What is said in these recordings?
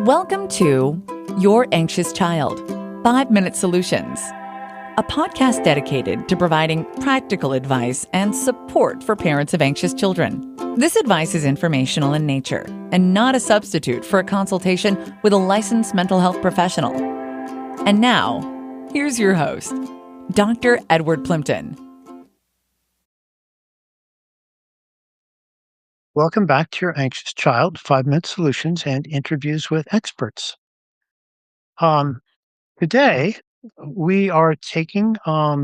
Welcome to Your Anxious Child, 5-Minute Solutions, a podcast dedicated to providing practical advice and support for parents of anxious children. This advice is informational in nature and not a substitute for a consultation with a licensed mental health professional. And now, here's your host, Dr. Edward Plimpton. Welcome back to Your Anxious Child, 5-Minute Solutions and Interviews with Experts. Today, we are taking a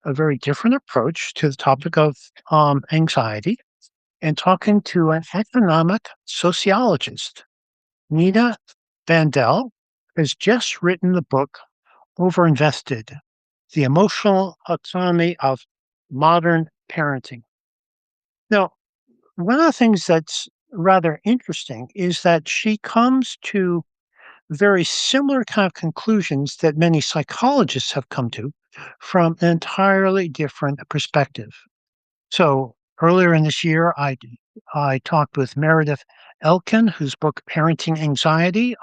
very different approach to the topic of anxiety and talking to an economic sociologist. Nina Bandelj has just written the book, Overinvested, The Emotional Autonomy of Modern Parenting. Now, one of the things that's rather interesting is that she comes to very similar kind of conclusions that many psychologists have come to from an entirely different perspective. So earlier in this year, I talked with Meredith Elkins, whose book, Parenting Anxiety,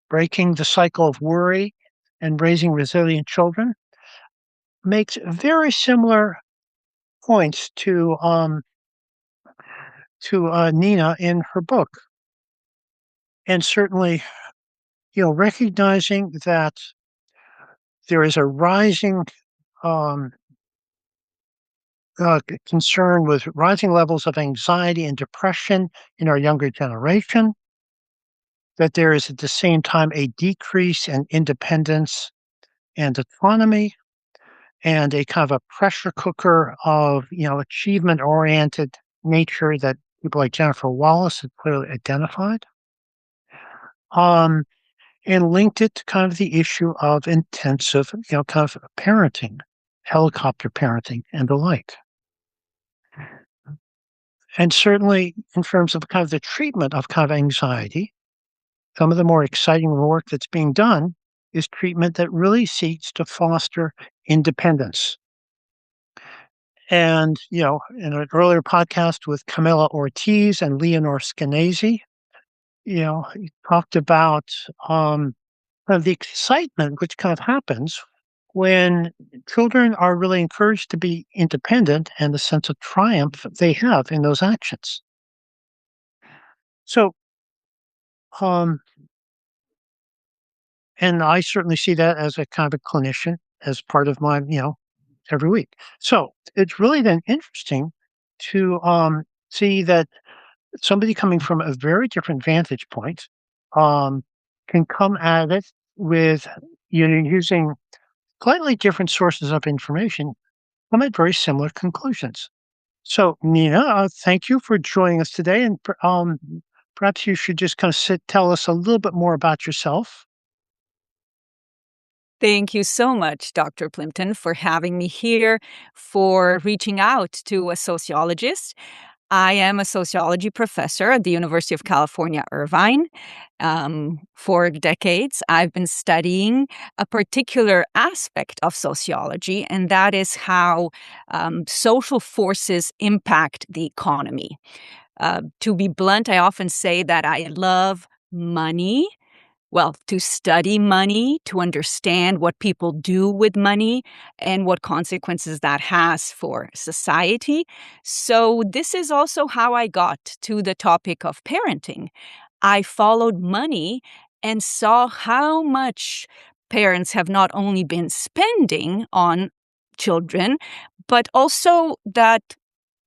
Breaking the Cycle of Worry and Raising Resilient Children, makes very similar points to Nina in her book. And certainly, recognizing that there is a rising concern with rising levels of anxiety and depression in our younger generation, that there is at the same time a decrease in independence and autonomy, and a kind of a pressure cooker of, achievement-oriented nature that people like Jennifer Wallace have clearly identified, and linked it to kind of the issue of intensive, kind of parenting, helicopter parenting, and the like. And certainly in terms of kind of the treatment of kind of anxiety, some of the more exciting work that's being done is treatment that really seeks to foster independence. And, in an earlier podcast with Camila Ortiz and Leonore Skenazy, he talked about kind of the excitement which kind of happens when children are really encouraged to be independent and the sense of triumph they have in those actions. So, and I certainly see that as a kind of a clinician, as part of my, every week. So it's really then interesting to see that somebody coming from a very different vantage point can come at it with, using slightly different sources of information, come at very similar conclusions. So, Nina, thank you for joining us today. And perhaps you should just kind of tell us a little bit more about yourself. Thank you so much, Dr. Plimpton, for having me here, for reaching out to a sociologist. I am a sociology professor at the University of California, Irvine. For decades, I've been studying a particular aspect of sociology, and that is how social forces impact the economy. To be blunt, I often say that I love money. Well, to study money, to understand what people do with money and what consequences that has for society. So this is also how I got to the topic of parenting. I followed money and saw how much parents have not only been spending on children, but also that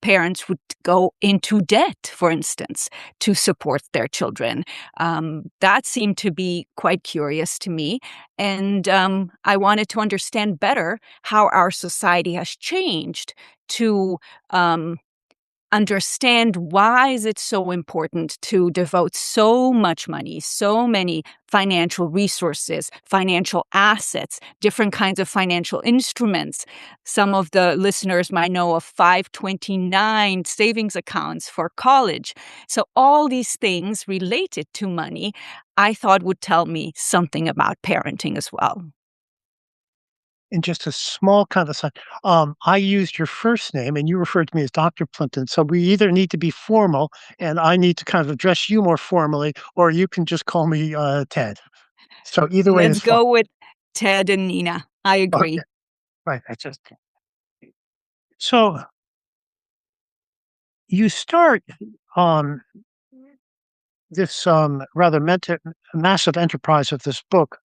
parents would go into debt, for instance, to support their children. That seemed to be quite curious to me. And I wanted to understand better how our society has changed to understand why is it so important to devote so much money, so many financial resources, financial assets, different kinds of financial instruments. Some of the listeners might know of 529 savings accounts for college. So all these things related to money, I thought would tell me something about parenting as well. in just a small kind of aside, I used your first name and you referred to me as Dr. Plimpton. So we either need to be formal and I need to kind of address you more formally, or you can just call me Ted. So either way Let's is fine. go with Ted and Nina. I Okay, agree. right. So you start um, this rather massive enterprise of this book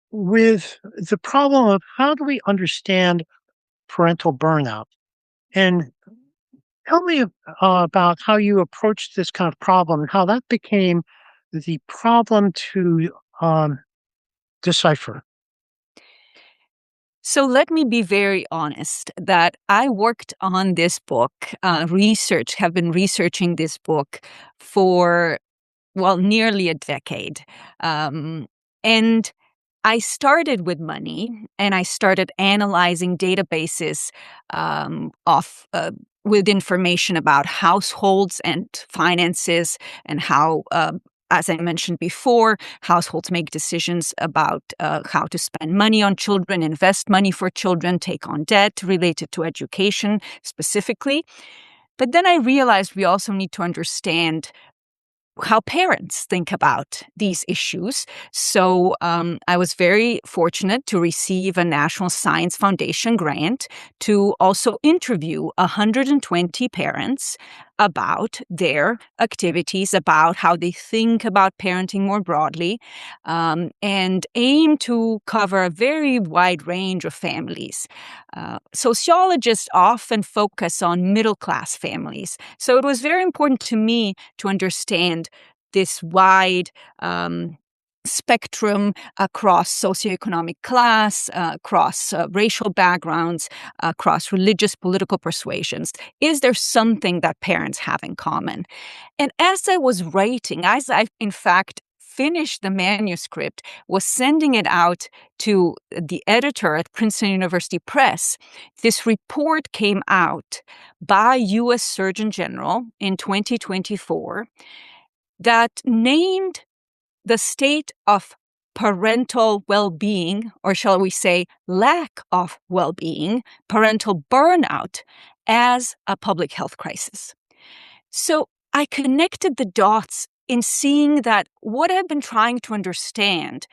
with the problem of how do we understand parental burnout? And tell me about how you approached this kind of problem and how that became the problem to decipher. So let me be very honest that I worked on this book, have been researching this book for, well, nearly a decade. And I started with money and I started analyzing databases with information about households and finances and how, as I mentioned before, households make decisions about how to spend money on children, invest money for children, take on debt related to education specifically. But then I realized we also need to understand how parents think about these issues. So I was very fortunate to receive a National Science Foundation grant to also interview 120 parents about their activities, about how they think about parenting more broadly, and aim to cover a very wide range of families. Sociologists often focus on middle-class families. So it was very important to me to understand this wide spectrum across socioeconomic class, across racial backgrounds, across religious, political persuasions. Is there something that parents have in common? And as I was writing, as I, in fact, finished the manuscript, was sending it out to the editor at Princeton University Press, this report came out by U.S. Surgeon General in 2024 that named the state of parental well-being, or shall we say lack of well-being, parental burnout, as a public health crisis. So I connected the dots in seeing that what I've been trying to understand,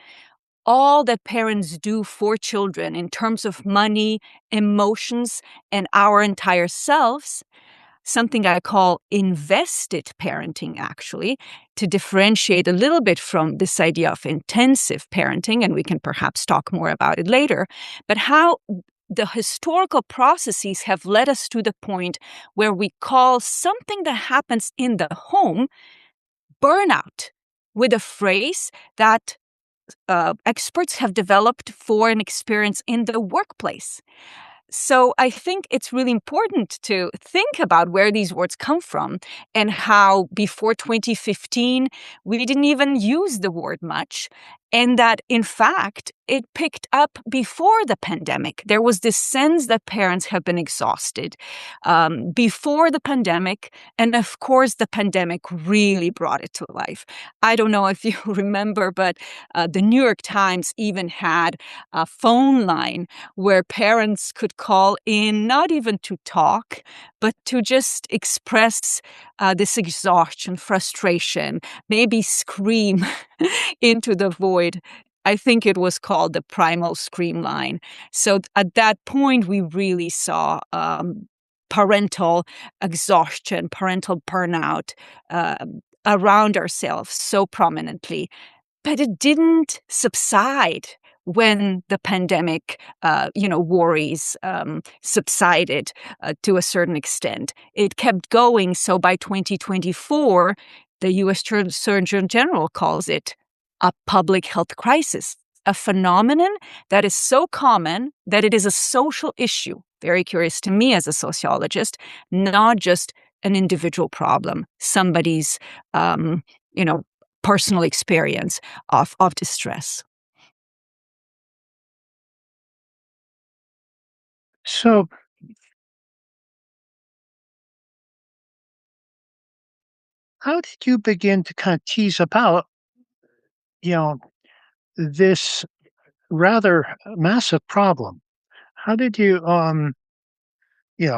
all that parents do for children in terms of money, emotions, and our entire selves, something I call invested parenting, actually, to differentiate a little bit from this idea of intensive parenting, and we can perhaps talk more about it later, but how the historical processes have led us to the point where we call something that happens in the home burnout, with a phrase that experts have developed for an experience in the workplace. So I think it's really important to think about where these words come from and how before 2015, we didn't even use the word much. And that, in fact, it picked up before the pandemic. There was this sense that parents have been exhausted before the pandemic. And of course, the pandemic really brought it to life. I don't know if you remember, but the New York Times even had a phone line where parents could call in, not even to talk, but to just express this exhaustion, frustration, maybe scream into the void. I think it was called the primal scream line. So at that point, we really saw parental exhaustion, parental burnout around ourselves so prominently. But it didn't subside when the pandemic, worries subsided to a certain extent. It kept going. So by 2024, the U.S. Surgeon General calls it a public health crisis, a phenomenon that is so common that it is a social issue. Very curious to me as a sociologist, not just an individual problem, somebody's, personal experience of distress. So, how did you begin to kind of tease about, you know, this rather massive problem? how did you, you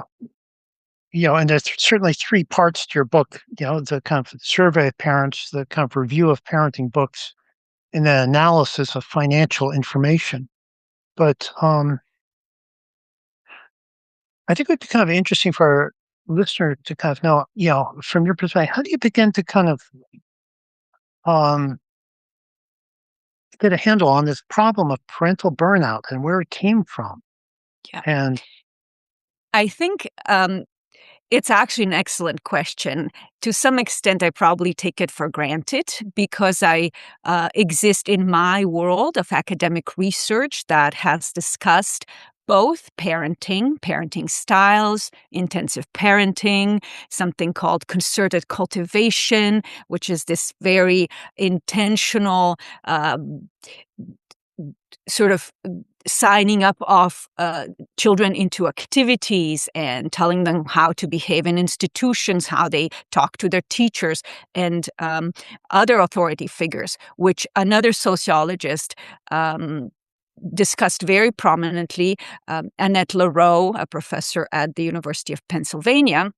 know, and there's certainly three parts to your book, the kind of survey of parents, the kind of review of parenting books, and the analysis of financial information. But I think it would be kind of interesting for our listener to kind of know, from your perspective, how do you begin to kind of um, get a handle on this problem of parental burnout and where it came from? Yeah. And I think it's actually an excellent question. To some extent, I probably take it for granted because I exist in my world of academic research that has discussed both parenting styles, intensive parenting, something called concerted cultivation, which is this very intentional sort of signing up of children into activities and telling them how to behave in institutions, how they talk to their teachers and other authority figures, which another sociologist discussed very prominently, Annette LaRoe, a professor at the University of Pennsylvania.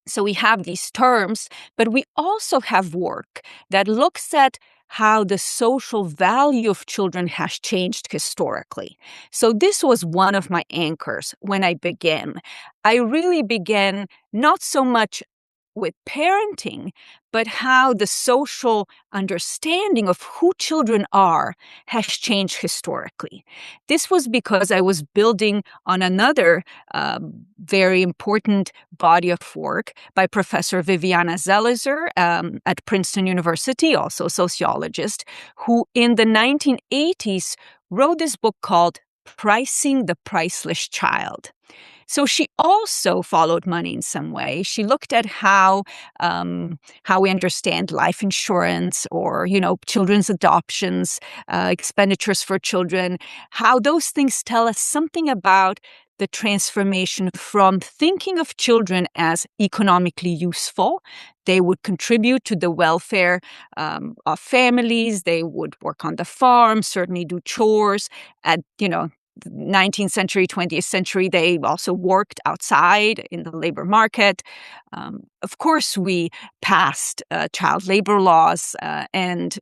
So we have these terms, but we also have work that looks at how the social value of children has changed historically. So this was one of my anchors when I began. I really began not so much with parenting, but how the social understanding of who children are has changed historically. This was because I was building on another very important body of work by Professor Viviana Zelizer at Princeton University, also a sociologist, who in the 1980s wrote this book called Pricing the Priceless Child. So she also followed money in some way. She looked at how we understand life insurance or, children's adoptions, expenditures for children, how those things tell us something about the transformation from thinking of children as economically useful. They would contribute to the welfare of families. They would work on the farm, certainly do chores at, 19th century, 20th century, they also worked outside in the labor market. Of course, we passed child labor laws and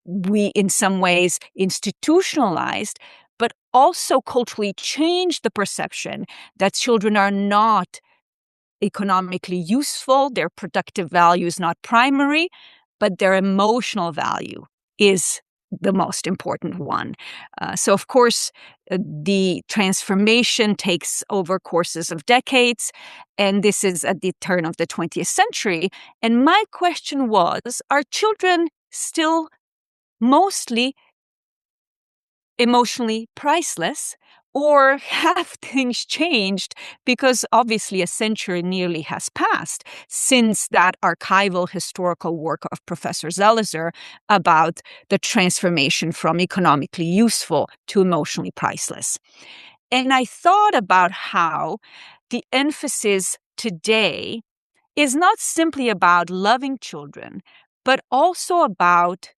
we, in some ways, institutionalized, but also culturally changed the perception that children are not economically useful, their productive value is not primary, but their emotional value is the most important one. So, of course, the transformation takes over courses of decades, and this is at the turn of the 20th century. And my question was, are children still mostly emotionally priceless, or have things changed? Because obviously a century nearly has passed since that archival historical work of Professor Zelizer about the transformation from economically useful to emotionally priceless. And I thought about how the emphasis today is not simply about loving children, but also about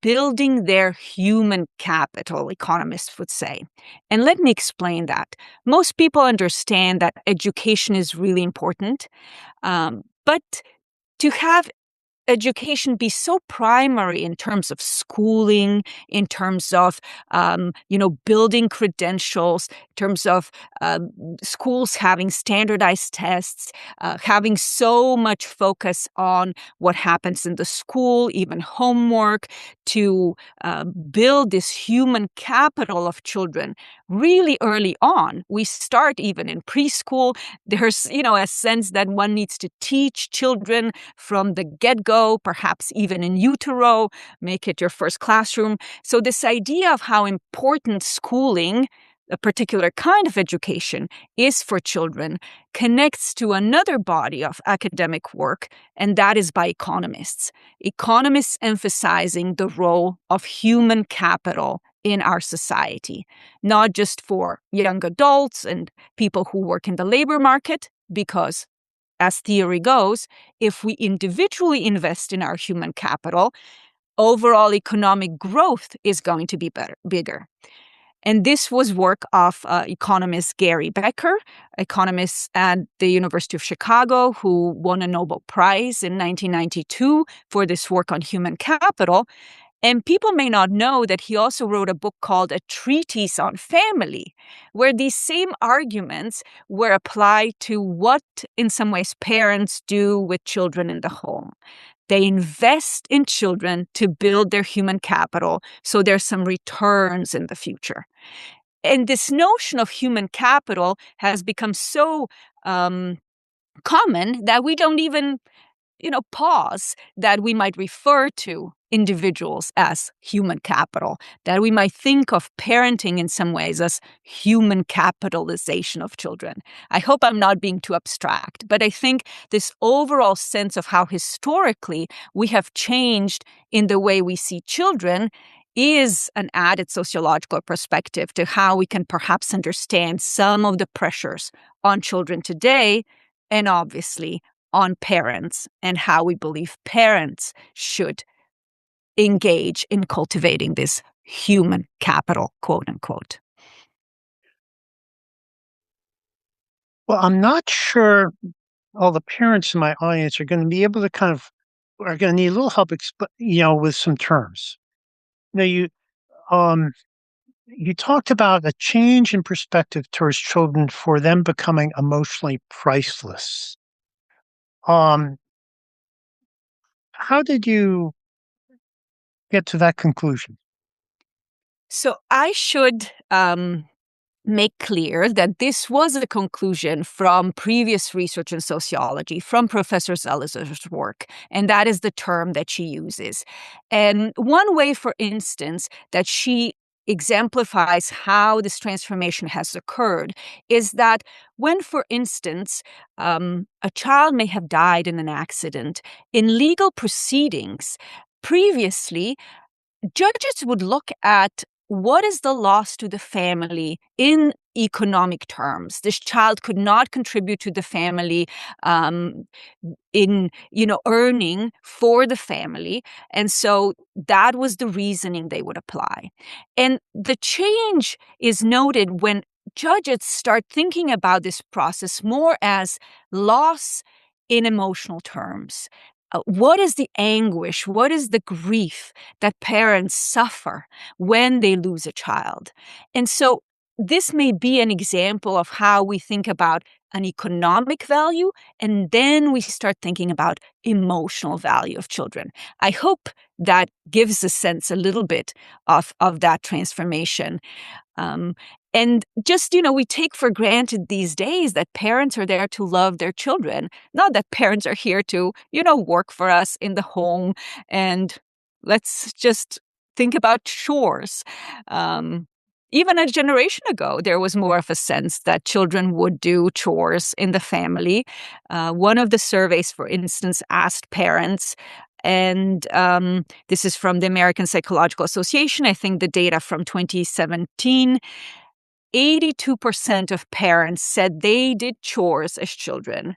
building their human capital, economists would say. And let me explain that. Most people understand that education is really important, but to have education be so primary in terms of schooling, in terms of, building credentials, in terms of schools having standardized tests, having so much focus on what happens in the school, even homework, to build this human capital of children really early on. We start even in preschool. There's, a sense that one needs to teach children from the get-go, perhaps even in utero, make it your first classroom. So this idea of how important schooling, a particular kind of education, is for children connects to another body of academic work, and that is by economists. Economists emphasizing the role of human capital in our society, not just for young adults and people who work in the labor market, because as theory goes, if we individually invest in our human capital, overall economic growth is going to be bigger. And this was work of economist Gary Becker, economist at the University of Chicago, who won a Nobel Prize in 1992 for this work on human capital. And people may not know that he also wrote a book called A Treatise on Family, where these same arguments were applied to what, in some ways, parents do with children in the home. They invest in children to build their human capital, so there's some returns in the future. And this notion of human capital has become so common that we don't even pause that we might refer to individuals as human capital, that we might think of parenting in some ways as human capitalization of children. I hope I'm not being too abstract, but I think this overall sense of how historically we have changed in the way we see children is an added sociological perspective to how we can perhaps understand some of the pressures on children today, and obviously on parents, and how we believe parents should engage in cultivating this human capital, quote unquote. Well, I'm not sure all the parents in my audience are going to be able to are going to need a little help, with some terms. You talked about a change in perspective towards children for them becoming emotionally priceless. How did you get to that conclusion? So I should make clear that this was a conclusion from previous research in sociology, from Professor Zelizer's work, and that is the term that she uses. And one way, for instance, that she exemplifies how this transformation has occurred is that when, for instance, a child may have died in an accident, in legal proceedings, previously, judges would look at what is the loss to the family in economic terms. This child could not contribute to the family in earning for the family, and so that was the reasoning they would apply. And the change is noted when judges start thinking about this process more as loss in emotional terms. What is the anguish? What is the grief that parents suffer when they lose a child? And so this may be an example of how we think about an economic value, and then we start thinking about emotional value of children. I hope that gives a sense a little bit of that transformation. And just, we take for granted these days that parents are there to love their children, not that parents are here to, work for us in the home. And let's just think about chores. Even a generation ago, there was more of a sense that children would do chores in the family. One of the surveys, for instance, asked parents, and this is from the American Psychological Association, I think the data from 2017, 82% of parents said they did chores as children,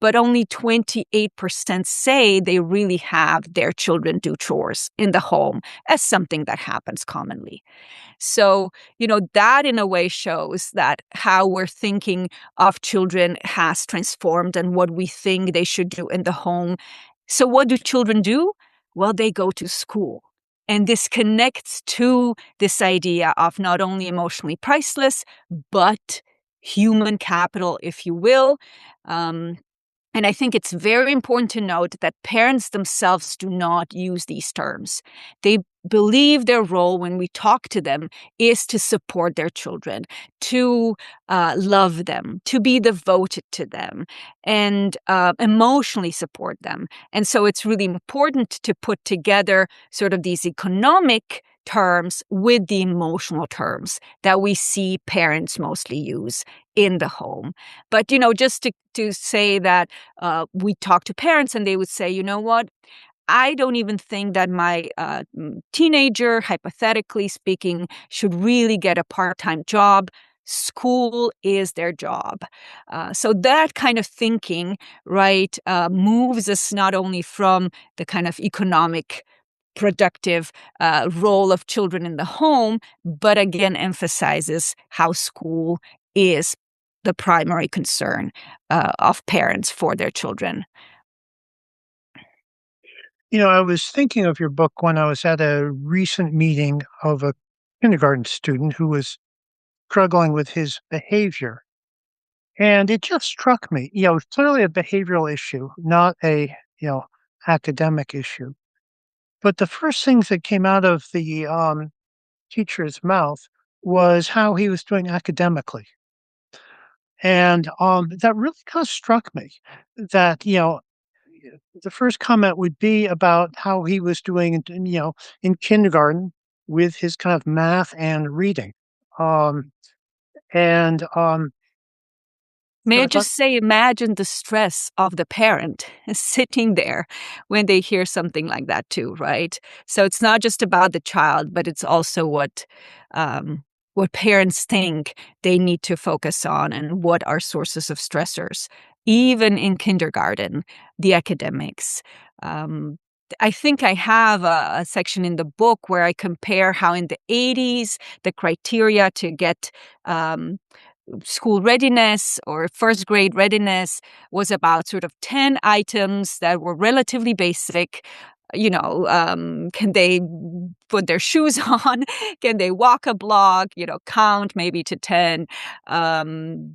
but only 28% say they really have their children do chores in the home as something that happens commonly. So, that in a way shows that how we're thinking of children has transformed and what we think they should do in the home. So what do children do? Well, they go to school. And this connects to this idea of not only emotionally priceless, but human capital, if you will. And I think it's very important to note that parents themselves do not use these terms. They believe their role when we talk to them is to support their children, to love them, to be devoted to them, and emotionally support them. And so it's really important to put together sort of these economic terms with the emotional terms that we see parents mostly use in the home. But, just to say that we talk to parents and they would say, you know what? I don't even think that my teenager, hypothetically speaking, should really get a part-time job. School is their job. So that kind of thinking, right, moves us not only from the kind of economic productive role of children in the home, but again emphasizes how school is the primary concern of parents for their children. I was thinking of your book when I was at a recent meeting of a kindergarten student who was struggling with his behavior. And it just struck me, it's clearly a behavioral issue, not a, academic issue. But the first things that came out of the teacher's mouth was how he was doing academically. And that really kind of struck me that, the first comment would be about how he was doing, in kindergarten with his kind of math and reading. Um, and May I I thought, just say, imagine the stress of the parent sitting there when they hear something like that too, right? So it's not just about the child, but it's also what parents think they need to focus on and what are sources of stressors. Even in kindergarten, the academics. Um, I think I have a section in the book where I compare how in the 80s, the criteria to get school readiness or first grade readiness was about sort of 10 items that were relatively basic. Can they put their shoes on? Can they walk a block? Count maybe to 10.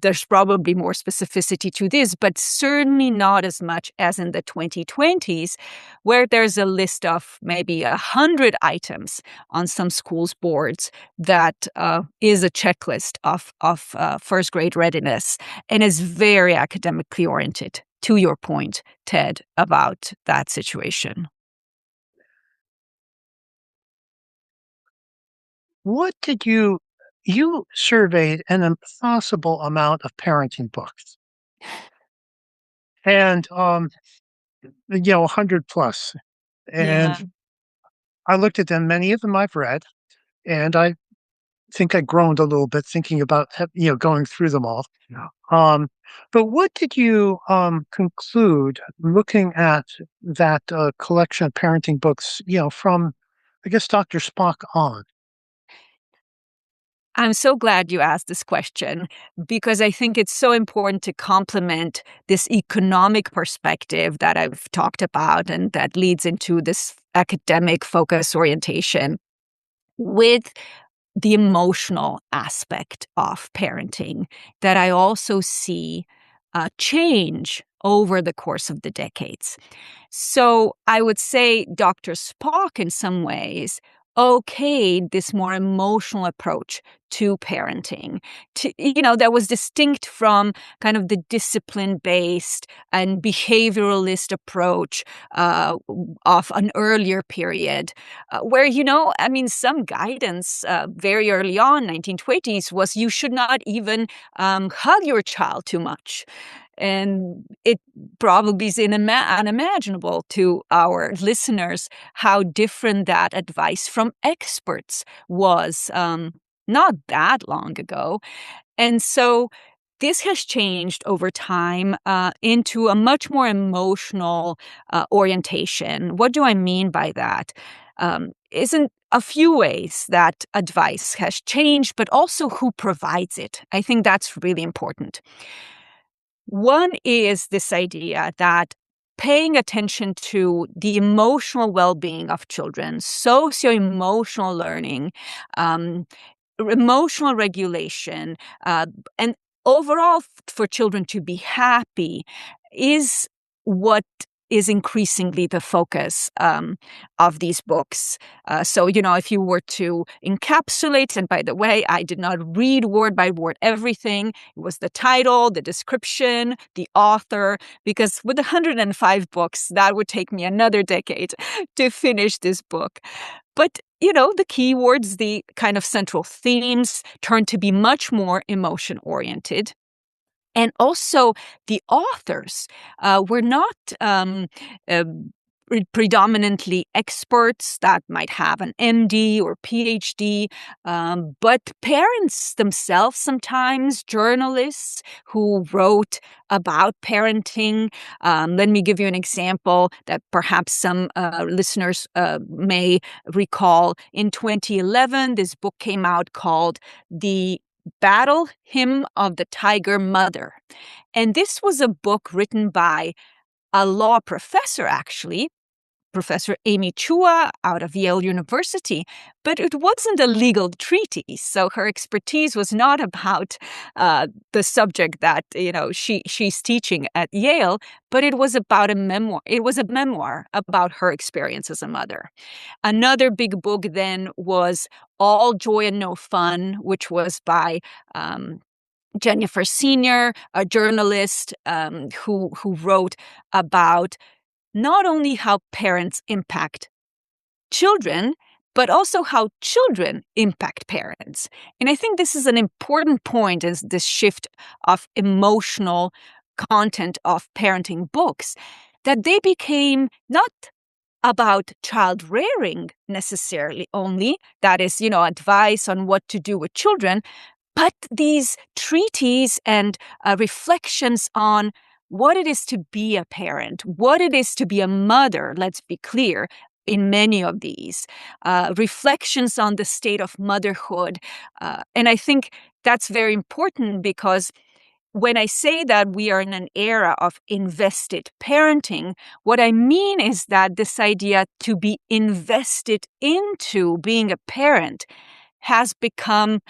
There's probably more specificity to this, but certainly not as much as in the 2020s, where there's a list of maybe 100 items on some schools' boards that is a checklist of first grade readiness and is very academically oriented, to your point, Ted, about that situation. what did you surveyed an impossible amount of parenting books and, 100 plus. Yeah. And I looked at them, many of them I've read, and I think I groaned a little bit thinking about, going through them all. Yeah. But what did you conclude looking at that collection of parenting books, from, I guess, Dr. Spock on? I'm so glad you asked this question because I think it's so important to complement this economic perspective that I've talked about and that leads into this academic focus orientation with the emotional aspect of parenting that I also see change over the course of the decades. So I would say Dr. Spock, in some ways, okayed this more emotional approach to parenting, that was distinct from kind of the discipline-based and behavioralist approach of an earlier period, where, some guidance very early on, 1920s, was you should not even hug your child too much. And it probably is unimaginable to our listeners how different that advice from experts was not that long ago. And so this has changed over time into a much more emotional orientation. What do I mean by that? Isn't a few ways that advice has changed, but also who provides it. I think that's really important. One is this idea that paying attention to the emotional well-being of children, socio-emotional learning, emotional regulation, and overall for children to be happy is what is increasingly the focus of these books. So, if you were to encapsulate, and by the way, I did not read word by word everything. It was the title, the description, the author, because with 105 books, that would take me another decade to finish this book. But, the keywords, the kind of central themes turn to be much more emotion-oriented. And also, the authors were not predominantly experts that might have an MD or PhD, but parents themselves sometimes, journalists who wrote about parenting. Let me give you an example that perhaps some listeners may recall. In 2011, this book came out called The Battle Hymn of the Tiger Mother. And this was a book written by a law professor, actually, Professor Amy Chua out of Yale University, but it wasn't a legal treatise. So her expertise was not about the subject that she's teaching at Yale, but it was about a memoir. It was a memoir about her experience as a mother. Another big book then was All Joy and No Fun, which was by Jennifer Senior, a journalist who wrote about not only how parents impact children, but also how children impact parents. And I think this is an important point, is this shift of emotional content of parenting books, that they became not about child rearing necessarily only, that is, advice on what to do with children, but these treatises and reflections on what it is to be a parent, what it is to be a mother, let's be clear, in many of these reflections on the state of motherhood. And I think that's very important, because when I say that we are in an era of invested parenting, what I mean is that this idea to be invested into being a parent has become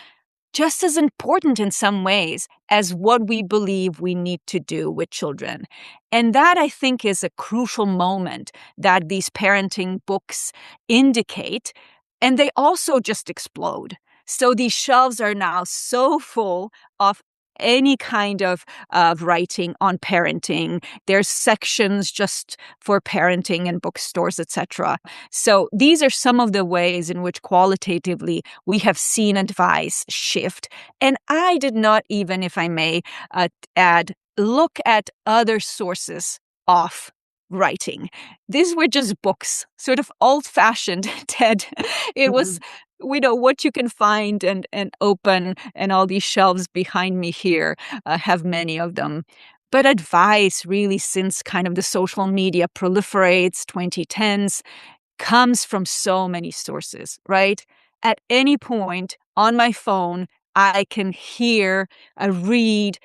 just as important in some ways as what we believe we need to do with children. And that, I think, is a crucial moment that these parenting books indicate. And they also just explode. So these shelves are now so full of any kind of writing on parenting. There's sections just for parenting in bookstores, etc. So these are some of the ways in which qualitatively we have seen advice shift. And I did not even, if I may add, look at other sources of writing. These were just books, sort of old-fashioned, Ted. It was what you can find and open, and all these shelves behind me here have many of them. But advice, really, since kind of the social media proliferates, 2010s, comes from so many sources, right? At any point on my phone, I can hear, read,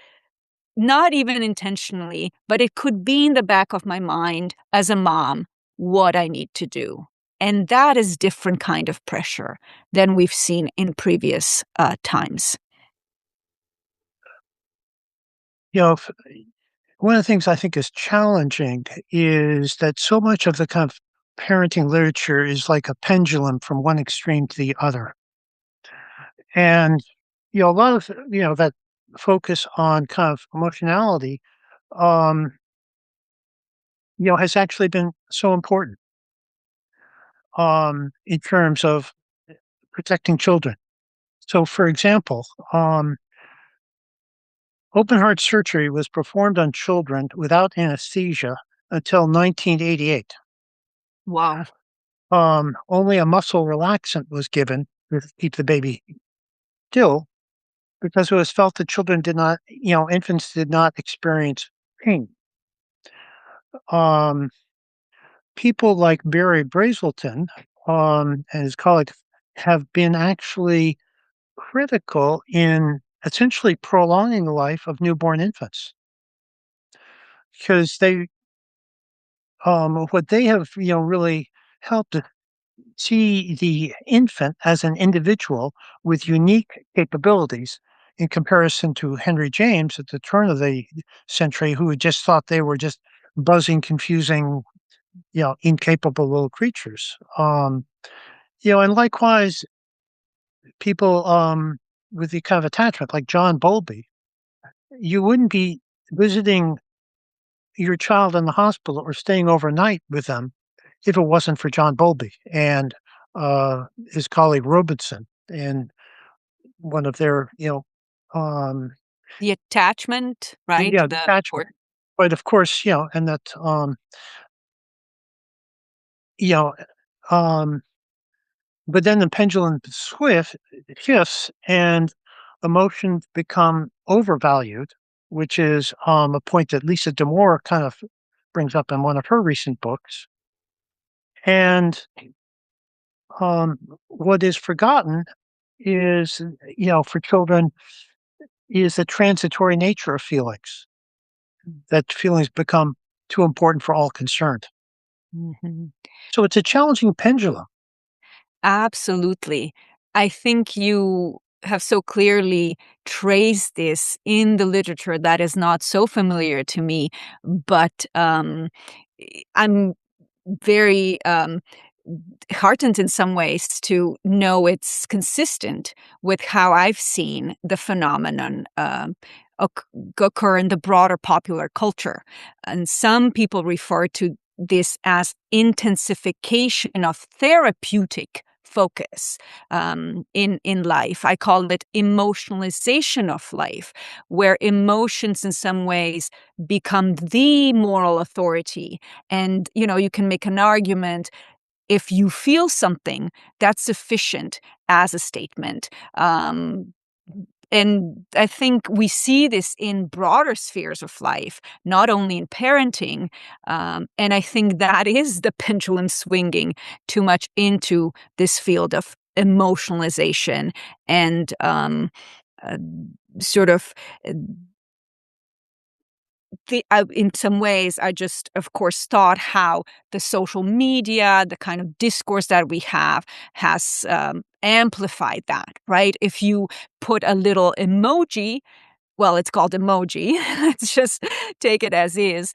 not even intentionally, but it could be in the back of my mind as a mom, what I need to do. And that is different kind of pressure than we've seen in previous times. One of the things I think is challenging is that so much of the kind of parenting literature is like a pendulum from one extreme to the other. And, a lot of, that focus on kind of emotionality, um, has actually been so important in terms of protecting children. So, for example, open heart surgery was performed on children without anesthesia until 1988. Wow. Only a muscle relaxant was given to keep the baby still, because it was felt that children did not, infants did not experience pain. Um, People like Barry Brazelton and his colleagues have been actually critical in essentially prolonging the life of newborn infants, because what they have, really helped to see the infant as an individual with unique capabilities in comparison to Henry James at the turn of the century, who had just thought they were just buzzing, confusing, incapable little creatures. And likewise, people with the kind of attachment, like John Bowlby, you wouldn't be visiting your child in the hospital or staying overnight with them if it wasn't for John Bowlby and his colleague Robertson, and one of their, The attachment, the, right? yeah, the attachment. But of course, and that you know, um, but then the pendulum shifts and emotions become overvalued, which is a point that Lisa Damore kind of brings up in one of her recent books. And um, what is forgotten is, for children, is the transitory nature of feelings, that feelings become too important for all concerned. Mhm. So it's a challenging pendulum. Absolutely. I think you have so clearly traced this in the literature that is not so familiar to me, but I'm very heartened in some ways to know it's consistent with how I've seen the phenomenon occur in the broader popular culture. And some people refer to this as intensification of therapeutic focus in life. I call it emotionalization of life, where emotions in some ways become the moral authority. And, you can make an argument if you feel something, that's sufficient as a statement. And I think we see this in broader spheres of life, not only in parenting. And I think that is the pendulum swinging too much into this field of emotionalization and uh, sort of in some ways, I just, of course, thought how the social media, the kind of discourse that we have, has amplified that, right? If you put a little emoji, well, it's called emoji. Let's just take it as is.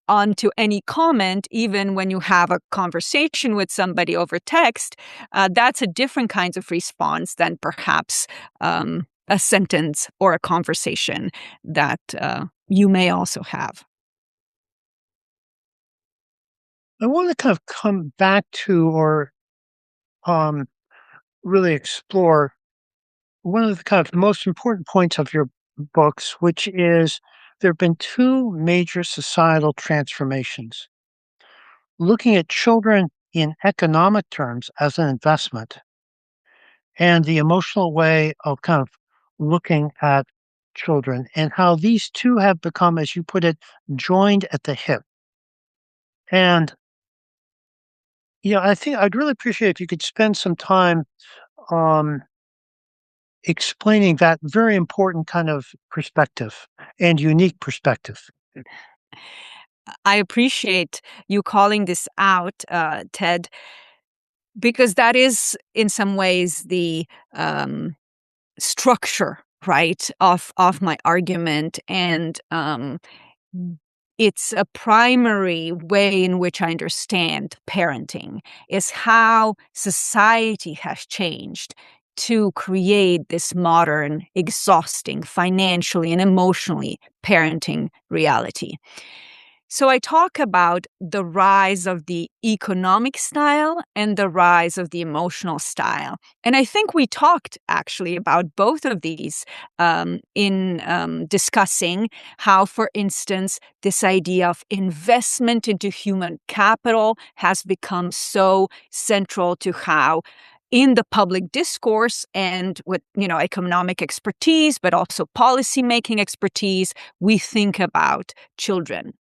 Onto any comment, even when you have a conversation with somebody over text, that's a different kinds of response than perhaps a sentence or a conversation that you may also have. I want to kind of come back to or um, really explore one of the kind of most important points of your books, which is there have been two major societal transformations. Looking at children in economic terms as an investment and the emotional way of kind of looking at children and how these two have become, as you put it, joined at the hip. And, I think I'd really appreciate if you could spend some time um, explaining that very important kind of perspective and unique perspective. I appreciate you calling this out, Ted, because that is, in some ways, the structure, right, of my argument, and it's a primary way in which I understand parenting is how society has changed to create this modern, exhausting, financially and emotionally parenting reality. So I talk about the rise of the economic style and the rise of the emotional style. And I think we talked actually about both of these in discussing how, for instance, this idea of investment into human capital has become so central to how in the public discourse and with, economic expertise, but also policymaking expertise, we think about children.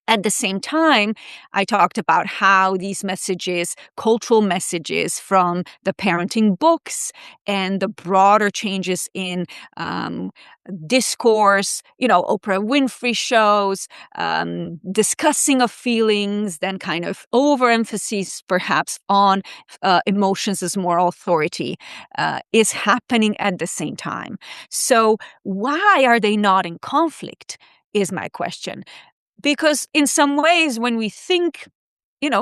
At the same time, I talked about how these messages, cultural messages from the parenting books and the broader changes in discourse, Oprah Winfrey shows, discussing of feelings, then kind of overemphasis perhaps on emotions as moral authority is happening at the same time. So why are they not in conflict is my question. Because in some ways, when we think,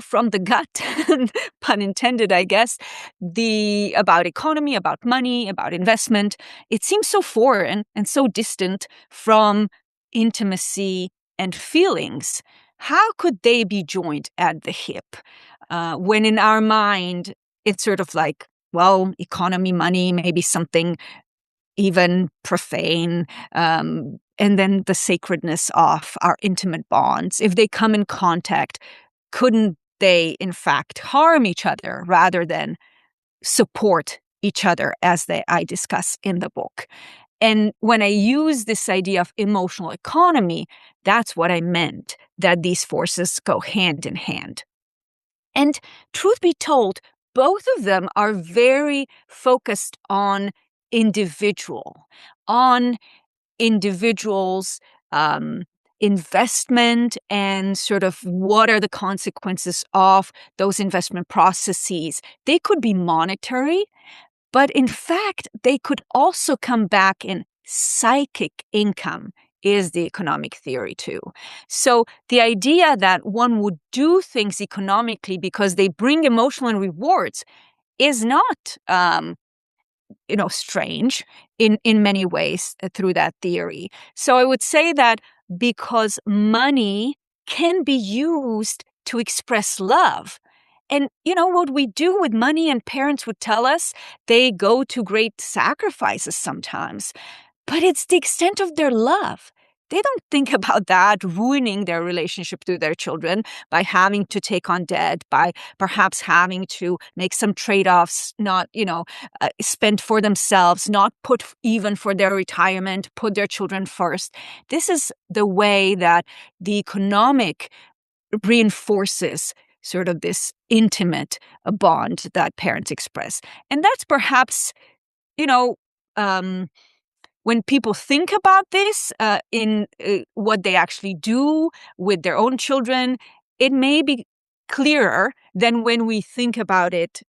from the gut, pun intended, I guess, about economy, about money, about investment, it seems so foreign and so distant from intimacy and feelings. How could they be joined at the hip when in our mind it's sort of like, well, economy, money, maybe something even profane, and then the sacredness of our intimate bonds, if they come in contact, couldn't they in fact harm each other rather than support each other, as I discuss in the book. And when I use this idea of emotional economy, that's what I meant, that these forces go hand in hand. And truth be told, both of them are very focused on on individuals' investment and sort of what are the consequences of those investment processes. They could be monetary, but in fact, they could also come back in psychic income, is the economic theory too. So the idea that one would do things economically because they bring emotional rewards is not strange in many ways through that theory. So I would say that because money can be used to express love. And, what we do with money, and parents would tell us, they go to great sacrifices sometimes, but it's the extent of their love. They don't think about that ruining their relationship to their children by having to take on debt, by perhaps having to make some trade-offs, not, spend for themselves, not put even for their retirement, put their children first. This is the way that the economic reinforces sort of this intimate bond that parents express. And that's perhaps, when people think about this in what they actually do with their own children, it may be clearer than when we think about it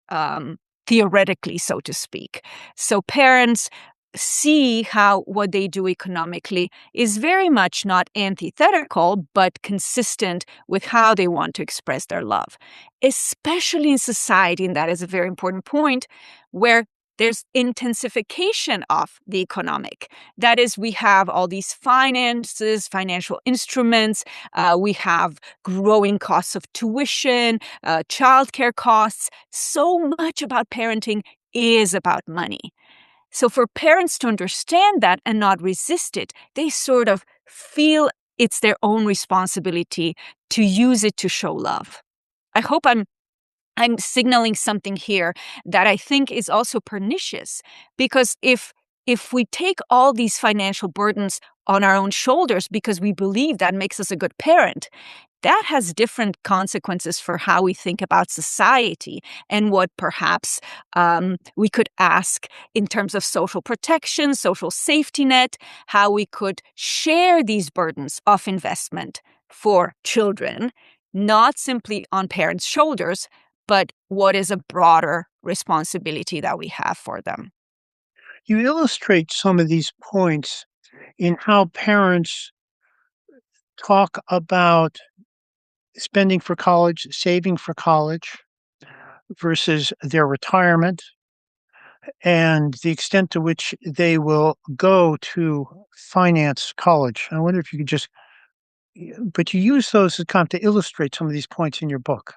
theoretically, so to speak. So parents see how what they do economically is very much not antithetical, but consistent with how they want to express their love, especially in society, and that is a very important point, where there's intensification of the economic. That is, we have all these finances, financial instruments. We have growing costs of tuition, childcare costs. So much about parenting is about money. So for parents to understand that and not resist it, they sort of feel it's their own responsibility to use it to show love. I hope I'm signaling something here that I think is also pernicious, because if we take all these financial burdens on our own shoulders because we believe that makes us a good parent, that has different consequences for how we think about society and what perhaps we could ask in terms of social protection, social safety net, how we could share these burdens of investment for children, not simply on parents' shoulders, but what is a broader responsibility that we have for them. You illustrate some of these points in how parents talk about spending for college, saving for college versus their retirement, and the extent to which they will go to finance college. I wonder if you could but you use those as kind of to illustrate some of these points in your book.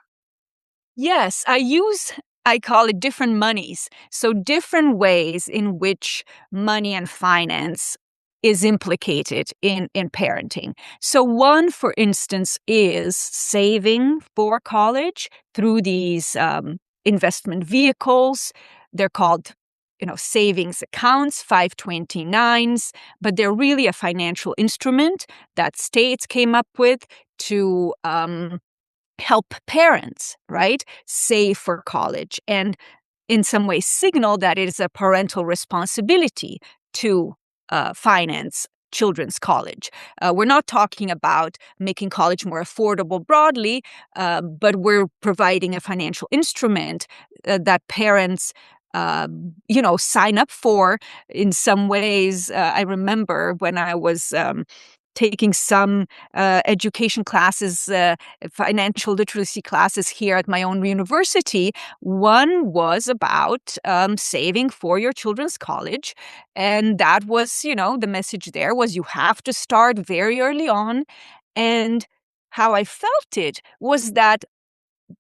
Yes, I call it different monies. So different ways in which money and finance is implicated in parenting. So one, for instance, is saving for college through these investment vehicles. They're called savings accounts, 529s, but they're really a financial instrument that states came up with to help parents, right, save for college and in some way signal that it is a parental responsibility to finance children's college. We're not talking about making college more affordable broadly, but we're providing a financial instrument that parents sign up for in some ways. I remember when I was taking some education classes, financial literacy classes here at my own university. One was about saving for your children's college. And that was, the message there was you have to start very early on. And how I felt it was that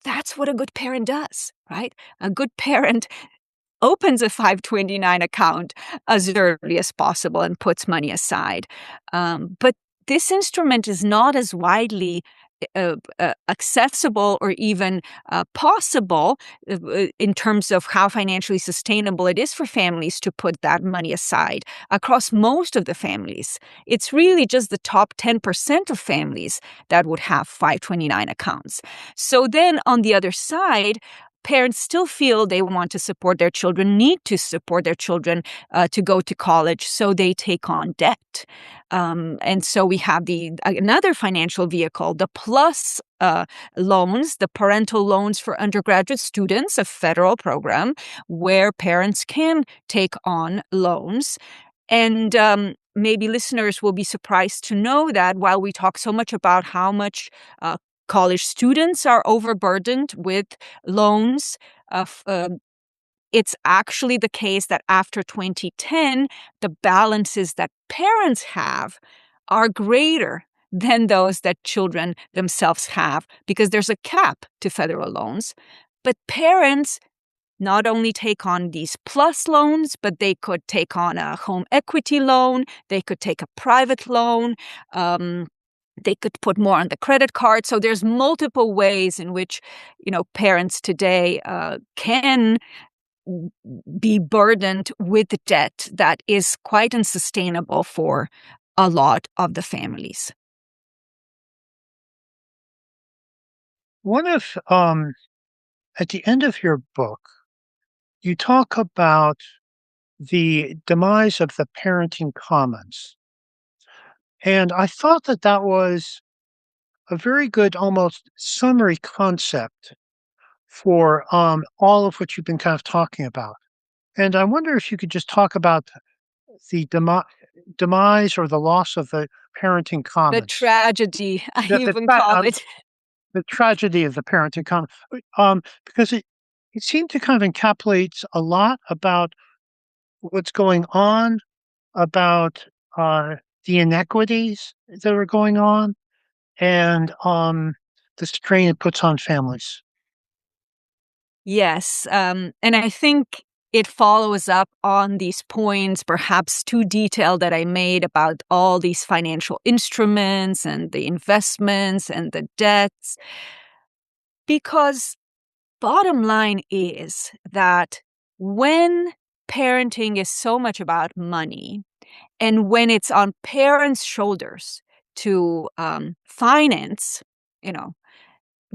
that's what a good parent does, right? A good parent opens a 529 account as early as possible and puts money aside. But this instrument is not as widely accessible or even possible in terms of how financially sustainable it is for families to put that money aside across most of the families. It's really just the top 10% of families that would have 529 accounts. So then on the other side, parents still feel they want to support their children, need to support their children to go to college, so they take on debt. And so we have another financial vehicle, the PLUS loans, the parental loans for undergraduate students, a federal program where parents can take on loans. And maybe listeners will be surprised to know that while we talk so much about how much college students are overburdened with loans, it's actually the case that after 2010, the balances that parents have are greater than those that children themselves have, because there's a cap to federal loans. But parents not only take on these PLUS loans, but they could take on a home equity loan, they could take a private loan, they could put more on the credit card. So there's multiple ways in which, parents today can be burdened with debt that is quite unsustainable for a lot of the families. At the end of your book, you talk about the demise of the parenting commons. And I thought that was a very good, almost summary concept for all of what you've been kind of talking about. And I wonder if you could just talk about the demise or the loss of the parenting commons. The tragedy, I The, even call it. The tragedy of the parenting commons. Because it seemed to kind of encapsulate a lot about what's going on, about the inequities that are going on, and the strain it puts on families. Yes, and I think it follows up on these points, perhaps too detailed, that I made about all these financial instruments and the investments and the debts. Because bottom line is that when parenting is so much about money, and when it's on parents' shoulders to finance,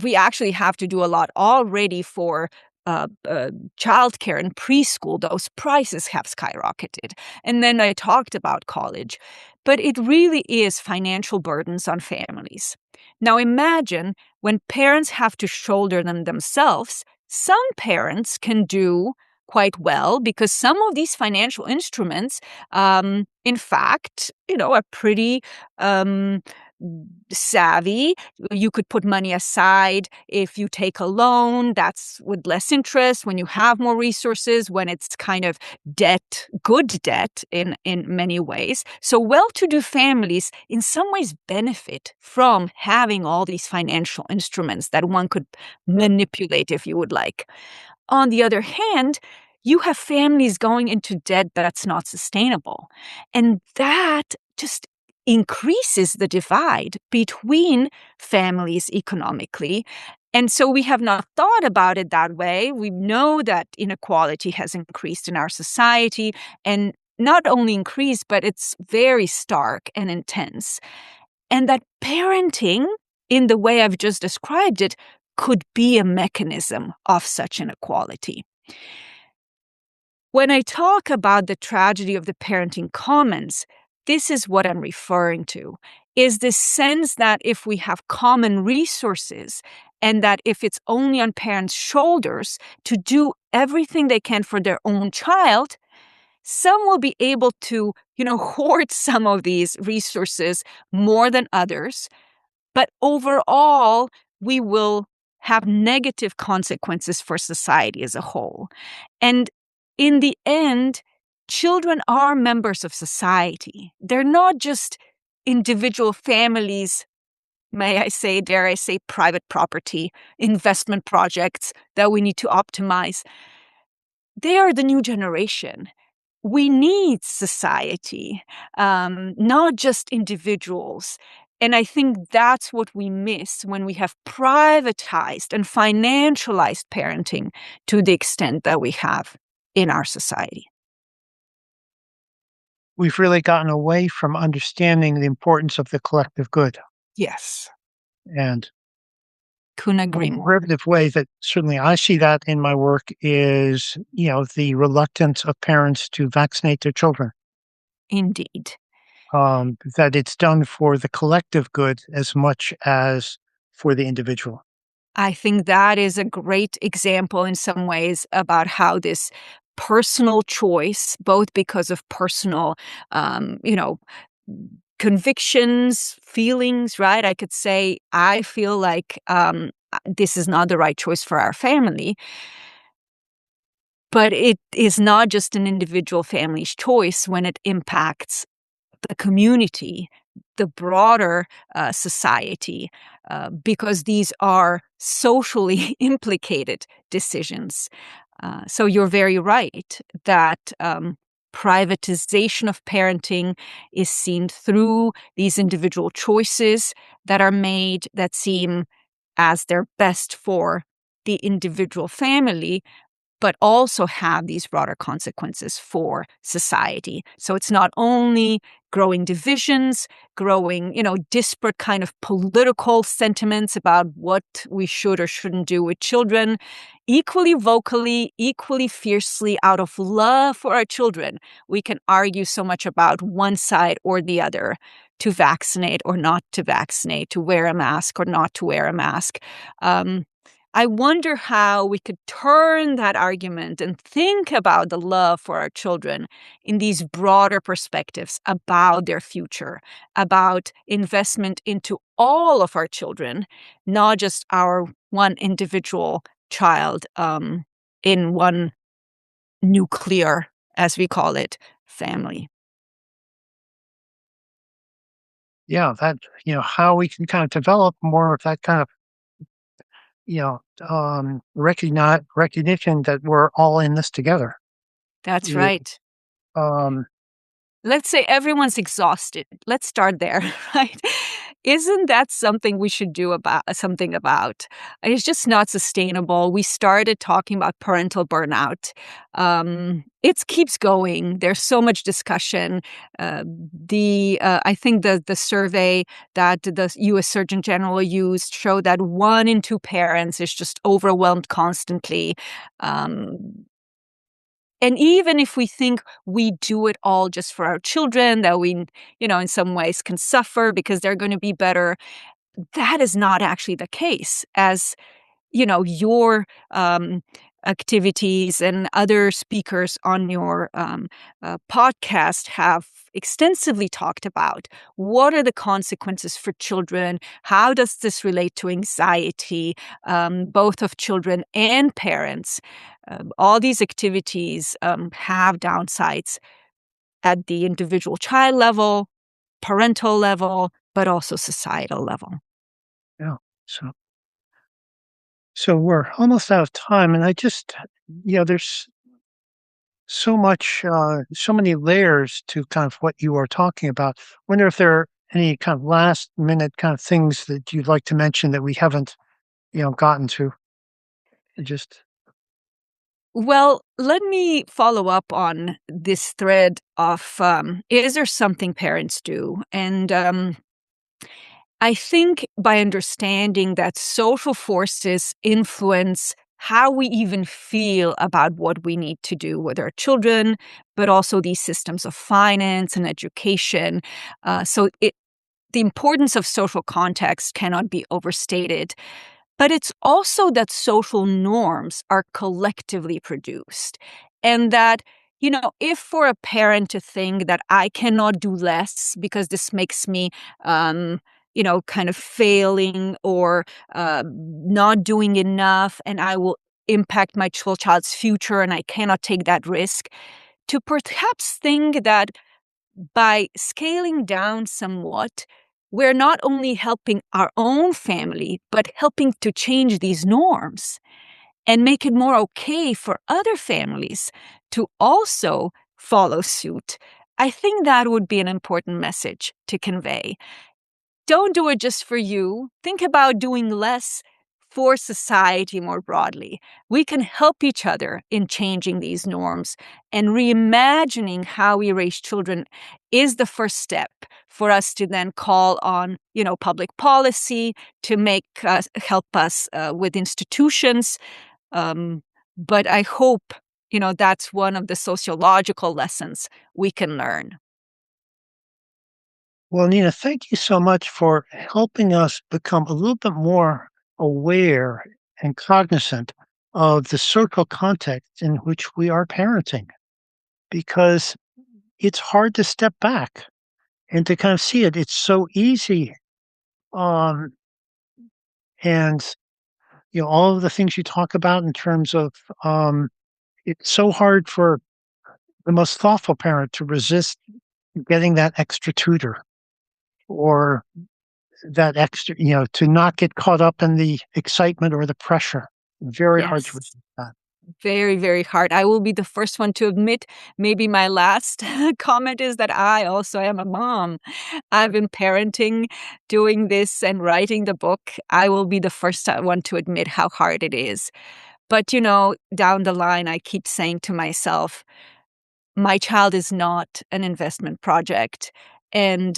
we actually have to do a lot already for childcare and preschool. Those prices have skyrocketed. And then I talked about college. But it really is financial burdens on families. Now imagine when parents have to shoulder them themselves. Some parents can do quite well because some of these financial instruments, in fact, are pretty savvy. You could put money aside if you take a loan. That's with less interest when you have more resources, when it's kind of debt, good debt in many ways. So well-to-do families in some ways benefit from having all these financial instruments that one could manipulate, if you would like. On the other hand, you have families going into debt that's not sustainable. And that just increases the divide between families economically. And so we have not thought about it that way. We know that inequality has increased in our society, and not only increased, but it's very stark and intense. And that parenting, in the way I've just described it, could be a mechanism of such inequality. When I talk about the tragedy of the parenting commons, this is what I'm referring to, is this sense that if we have common resources and that if it's only on parents' shoulders to do everything they can for their own child, some will be able to, hoard some of these resources more than others. But overall, we will have negative consequences for society as a whole. And in the end, children are members of society. They're not just individual families, may I say, dare I say, private property, investment projects that we need to optimize. They are the new generation. We need society, not just individuals. And I think that's what we miss when we have privatized and financialized parenting to the extent that we have in our society. We've really gotten away from understanding the importance of the collective good. Yes. And Couldn't agree one more. derivative way that certainly I see that in my work is, the reluctance of parents to vaccinate their children. Indeed. That it's done for the collective good as much as for the individual. I think that is a great example in some ways about how this personal choice, both because of personal, you know, convictions, feelings, right? I could say, I feel like this is not the right choice for our family. But it is not just an individual family's choice when it impacts the community, the broader society, because these are socially implicated decisions. So you're very right that privatization of parenting is seen through these individual choices that are made that seem as they're best for the individual family, but also have these broader consequences for society. So it's not only growing divisions, growing, disparate kind of political sentiments about what we should or shouldn't do with children, equally vocally, equally fiercely, out of love for our children. We can argue so much about one side or the other, to vaccinate or not to vaccinate, to wear a mask or not to wear a mask. I wonder how we could turn that argument and think about the love for our children in these broader perspectives about their future, about investment into all of our children, not just our one individual child in one nuclear, as we call it, family. Yeah, that, how we can kind of develop more of that kind of, recognition that we're all in this together. That's It, right. um, Let's say everyone's exhausted. Let's start there, right? Isn't that something we should do about something about? It's just not sustainable. We started talking about parental burnout. It keeps going. There's so much discussion. I think the survey that the U.S. Surgeon General used showed that 1 in 2 parents is just overwhelmed constantly. And even if we think we do it all just for our children, that we, in some ways can suffer because they're going to be better, that is not actually the case. As, your activities and other speakers on your podcast have extensively talked about. What are the consequences for children? How does this relate to anxiety, both of children and parents? All these activities have downsides at the individual child level, parental level, but also societal level. yeah. So we're almost out of time, and I just, there's so much, so many layers to kind of what you are talking about. Wonder if there are any kind of last minute kind of things that you'd like to mention that we haven't, gotten to. Just Well, let me follow up on this thread of is there something parents do? And I think by understanding that social forces influence how we even feel about what we need to do with our children, but also these systems of finance and education. The importance of social context cannot be overstated. But it's also that social norms are collectively produced. And that, if for a parent to think that I cannot do less because this makes me, kind of failing or not doing enough, and I will impact my child's future and I cannot take that risk, to perhaps think that by scaling down somewhat, we're not only helping our own family, but helping to change these norms and make it more okay for other families to also follow suit. I think that would be an important message to convey. don't do it just for you. Think about doing less for society more broadly. We can help each other in changing these norms, and reimagining how we raise children is the first step for us to then call on, public policy to help us with institutions. But I hope, that's one of the sociological lessons we can learn. Well, Nina, thank you so much for helping us become a little bit more aware and cognizant of the social context in which we are parenting, because it's hard to step back and to kind of see it. It's so easy. Um, and, all of the things you talk about in terms of it's so hard for the most thoughtful parent to resist getting that extra tutor or that extra, to not get caught up in the excitement or the pressure. Very hard to Yes. resist that. Very, very hard. I will be the first one to admit, maybe my last comment is that I also am a mom. I've been parenting, doing this, and writing the book. I will be the first one to admit how hard it is. But, down the line, I keep saying to myself, my child is not an investment project. And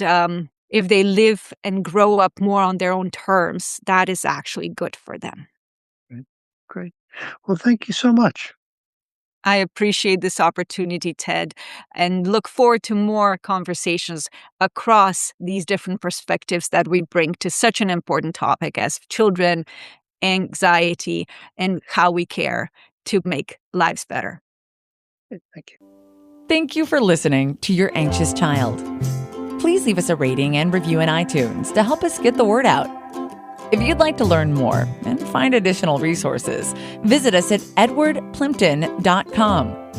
if they live and grow up more on their own terms, that is actually good for them. Right. Great. Well, thank you so much. I appreciate this opportunity, Ted, and look forward to more conversations across these different perspectives that we bring to such an important topic as children, anxiety, and how we care to make lives better. Thank you. Thank you for listening to Your Anxious Child. Please leave us a rating and review in iTunes to help us get the word out. If you'd like to learn more and find additional resources, visit us at edwardplimpton.com.